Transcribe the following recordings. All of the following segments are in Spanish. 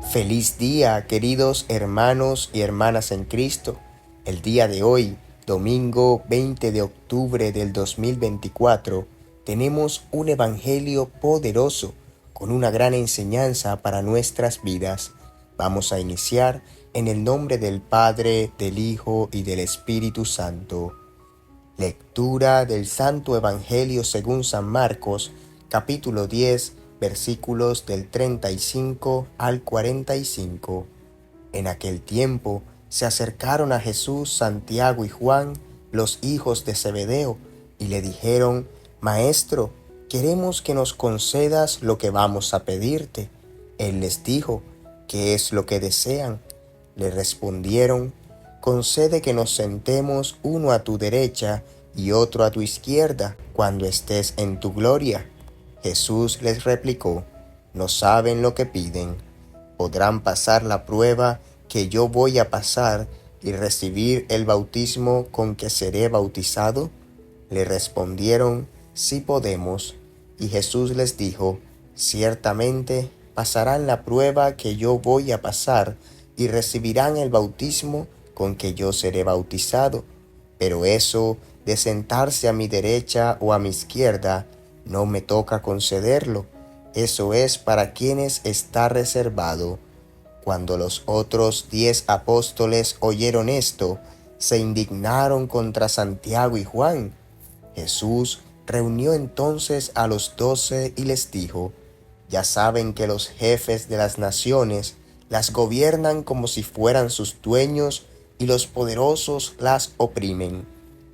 Feliz día, queridos hermanos y hermanas en Cristo. El día de hoy, domingo 20 de octubre del 2024, tenemos un evangelio poderoso con una gran enseñanza para nuestras vidas. Vamos a iniciar en el nombre del Padre, del Hijo y del Espíritu Santo. Lectura del Santo Evangelio según San Marcos, capítulo 10, versículos del 35 al 45. En aquel tiempo se acercaron a Jesús Santiago y Juan, los hijos de Zebedeo, y le dijeron: Maestro, queremos que nos concedas lo que vamos a pedirte. Él les dijo: ¿Qué es lo que desean? Le respondieron: Concede que nos sentemos uno a tu derecha y otro a tu izquierda, cuando estés en tu gloria. Jesús les replicó: No saben lo que piden. ¿Podrán pasar la prueba que yo voy a pasar y recibir el bautismo con que seré bautizado? Le respondieron: Sí podemos. Y Jesús les dijo: Ciertamente pasarán la prueba que yo voy a pasar y recibirán el bautismo con que yo seré bautizado. Pero eso de sentarse a mi derecha o a mi izquierda, no me toca concederlo. Eso es para quienes está reservado. Cuando los otros 10 apóstoles oyeron esto, se indignaron contra Santiago y Juan. Jesús reunió entonces a los 12 y les dijo: Ya saben que los jefes de las naciones las gobiernan como si fueran sus dueños y los poderosos las oprimen.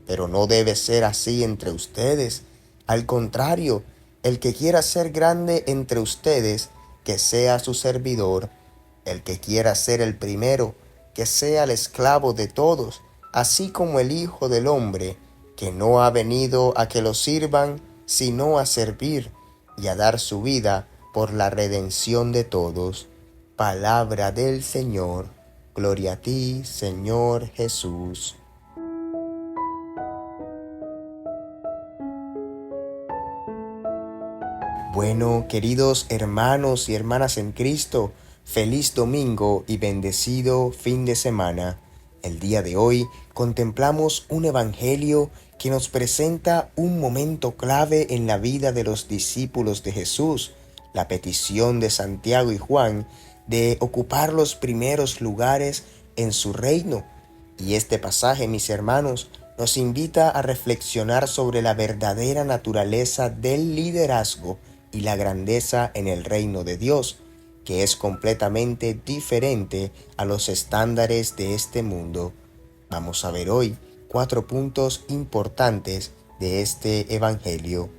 Pero no debe ser así entre ustedes. Al contrario, el que quiera ser grande entre ustedes, que sea su servidor. El que quiera ser el primero, que sea el esclavo de todos, así como el Hijo del Hombre, que no ha venido a que lo sirvan, sino a servir y a dar su vida por la redención de todos. Palabra del Señor. Gloria a ti, Señor Jesús. Bueno, queridos hermanos y hermanas en Cristo, feliz domingo y bendecido fin de semana. El día de hoy contemplamos un evangelio que nos presenta un momento clave en la vida de los discípulos de Jesús, la petición de Santiago y Juan de ocupar los primeros lugares en su reino. Y este pasaje, mis hermanos, nos invita a reflexionar sobre la verdadera naturaleza del liderazgo y la grandeza en el reino de Dios, que es completamente diferente a los estándares de este mundo. Vamos a ver hoy 4 puntos importantes de este evangelio.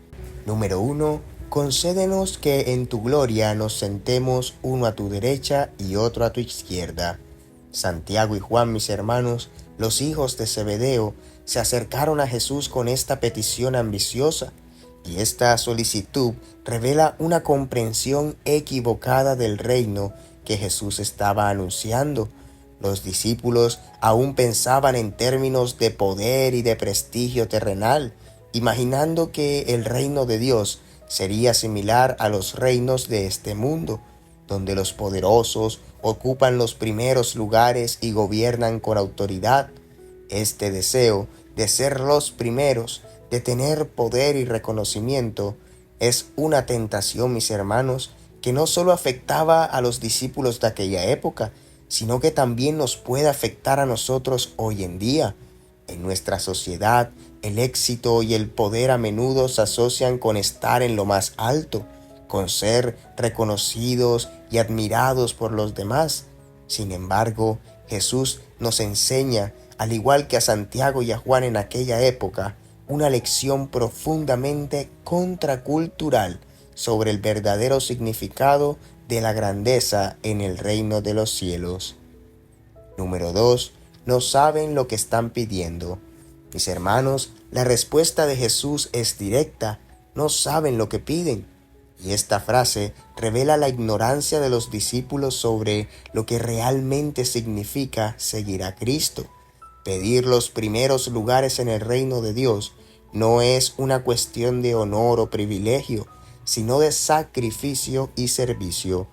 Número 1. Concédenos que en tu gloria nos sentemos uno a tu derecha y otro a tu izquierda. Santiago y Juan, mis hermanos, los hijos de Zebedeo, se acercaron a Jesús con esta petición ambiciosa, y esta solicitud revela una comprensión equivocada del reino que Jesús estaba anunciando. Los discípulos aún pensaban en términos de poder y de prestigio terrenal, imaginando que el reino de Dios sería similar a los reinos de este mundo, donde los poderosos ocupan los primeros lugares y gobiernan con autoridad. Este deseo de ser los primeros, de tener poder y reconocimiento, es una tentación, mis hermanos, que no solo afectaba a los discípulos de aquella época, sino que también nos puede afectar a nosotros hoy en día. En nuestra sociedad, el éxito y el poder a menudo se asocian con estar en lo más alto, con ser reconocidos y admirados por los demás. Sin embargo, Jesús nos enseña, al igual que a Santiago y a Juan en aquella época, una lección profundamente contracultural sobre el verdadero significado de la grandeza en el reino de los cielos. Número 2. No saben lo que están pidiendo. Mis hermanos, la respuesta de Jesús es directa: no saben lo que piden. Y esta frase revela la ignorancia de los discípulos sobre lo que realmente significa seguir a Cristo. Pedir los primeros lugares en el reino de Dios no es una cuestión de honor o privilegio, sino de sacrificio y servicio.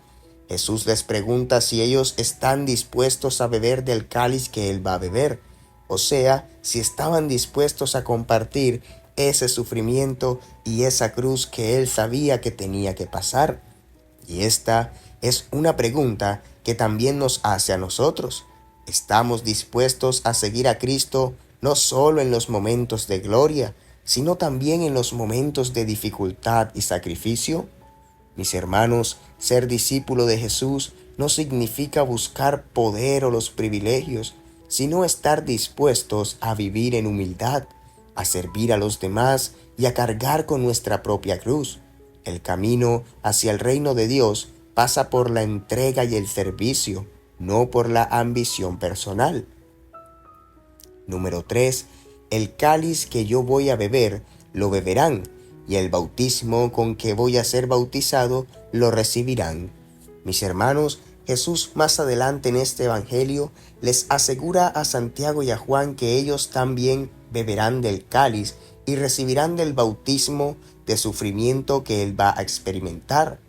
Jesús les pregunta si ellos están dispuestos a beber del cáliz que Él va a beber, o sea, si estaban dispuestos a compartir ese sufrimiento y esa cruz que Él sabía que tenía que pasar. Y esta es una pregunta que también nos hace a nosotros. ¿Estamos dispuestos a seguir a Cristo no solo en los momentos de gloria, sino también en los momentos de dificultad y sacrificio? Mis hermanos, ser discípulo de Jesús no significa buscar poder o los privilegios, sino estar dispuestos a vivir en humildad, a servir a los demás y a cargar con nuestra propia cruz. El camino hacia el reino de Dios pasa por la entrega y el servicio, no por la ambición personal. Número 3. El cáliz que yo voy a beber, lo beberán, y el bautismo con que voy a ser bautizado, lo recibirán. Mis hermanos, Jesús más adelante en este evangelio les asegura a Santiago y a Juan que ellos también beberán del cáliz y recibirán del bautismo de sufrimiento que Él va a experimentar.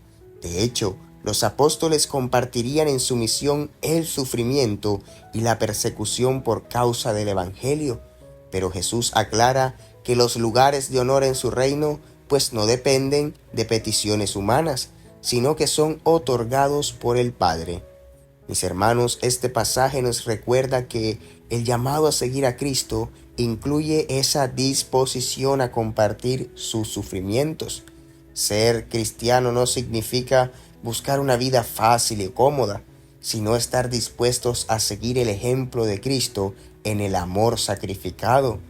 De hecho, los apóstoles compartirían en su misión el sufrimiento y la persecución por causa del evangelio. Pero Jesús aclara que los lugares de honor en su reino pues no dependen de peticiones humanas, sino que son otorgados por el Padre. Mis hermanos, este pasaje nos recuerda que el llamado a seguir a Cristo incluye esa disposición a compartir sus sufrimientos. Ser cristiano no significa buscar una vida fácil y cómoda, sino estar dispuestos a seguir el ejemplo de Cristo en el amor sacrificado.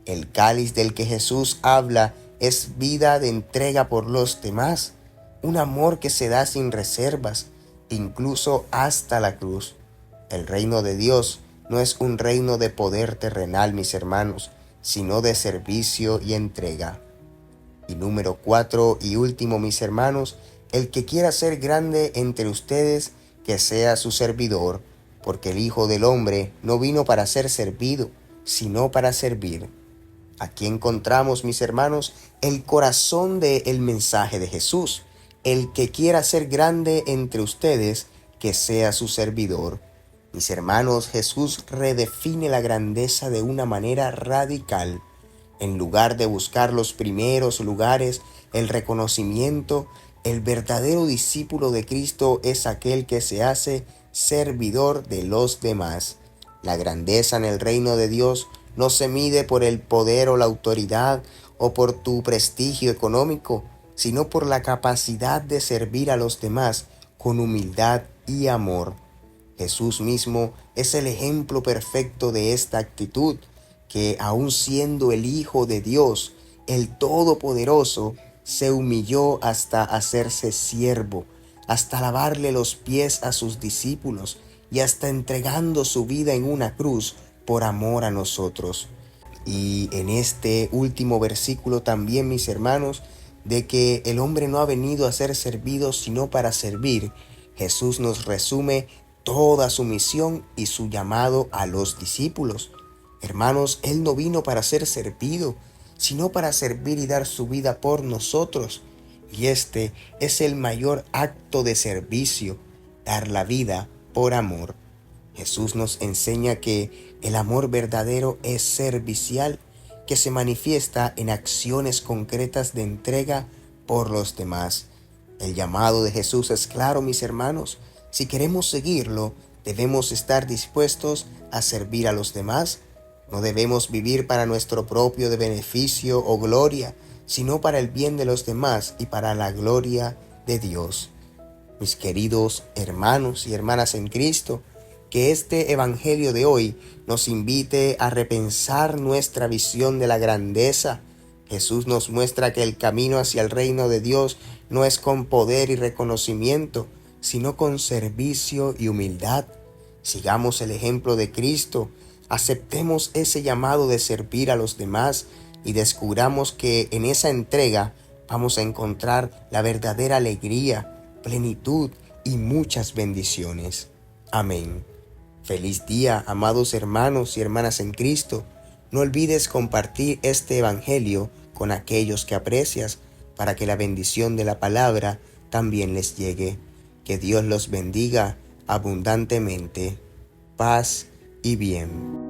El cáliz del que Jesús habla es vida de entrega por los demás, un amor que se da sin reservas, incluso hasta la cruz. El reino de Dios no es un reino de poder terrenal, mis hermanos, sino de servicio y entrega. Y número 4 y último, mis hermanos, el que quiera ser grande entre ustedes, que sea su servidor, porque el Hijo del Hombre no vino para ser servido, sino para servir. Aquí encontramos, mis hermanos, el corazón del mensaje de Jesús. El que quiera ser grande entre ustedes, que sea su servidor. Mis hermanos, Jesús redefine la grandeza de una manera radical. En lugar de buscar los primeros lugares, el reconocimiento, el verdadero discípulo de Cristo es aquel que se hace servidor de los demás. La grandeza en el reino de Dios no se mide por el poder o la autoridad o por tu prestigio económico, sino por la capacidad de servir a los demás con humildad y amor. Jesús mismo es el ejemplo perfecto de esta actitud, que aun siendo el Hijo de Dios, el Todopoderoso, se humilló hasta hacerse siervo, hasta lavarle los pies a sus discípulos y hasta entregando su vida en una cruz por amor a nosotros. Y en este último versículo también, mis hermanos, de que el hombre no ha venido a ser servido sino para servir, Jesús nos resume toda su misión y su llamado a los discípulos. Hermanos, Él no vino para ser servido, sino para servir y dar su vida por nosotros. Y este es el mayor acto de servicio, dar la vida por amor. Jesús nos enseña que el amor verdadero es servicial, que se manifiesta en acciones concretas de entrega por los demás. El llamado de Jesús es claro, mis hermanos. Si queremos seguirlo, debemos estar dispuestos a servir a los demás. No debemos vivir para nuestro propio de beneficio o gloria, sino para el bien de los demás y para la gloria de Dios. Mis queridos hermanos y hermanas en Cristo, que este evangelio de hoy nos invite a repensar nuestra visión de la grandeza. Jesús nos muestra que el camino hacia el reino de Dios no es con poder y reconocimiento, sino con servicio y humildad. Sigamos el ejemplo de Cristo, aceptemos ese llamado de servir a los demás y descubramos que en esa entrega vamos a encontrar la verdadera alegría, plenitud y muchas bendiciones. Amén. Feliz día, amados hermanos y hermanas en Cristo. No olvides compartir este evangelio con aquellos que aprecias para que la bendición de la palabra también les llegue. Que Dios los bendiga abundantemente. Paz y bien.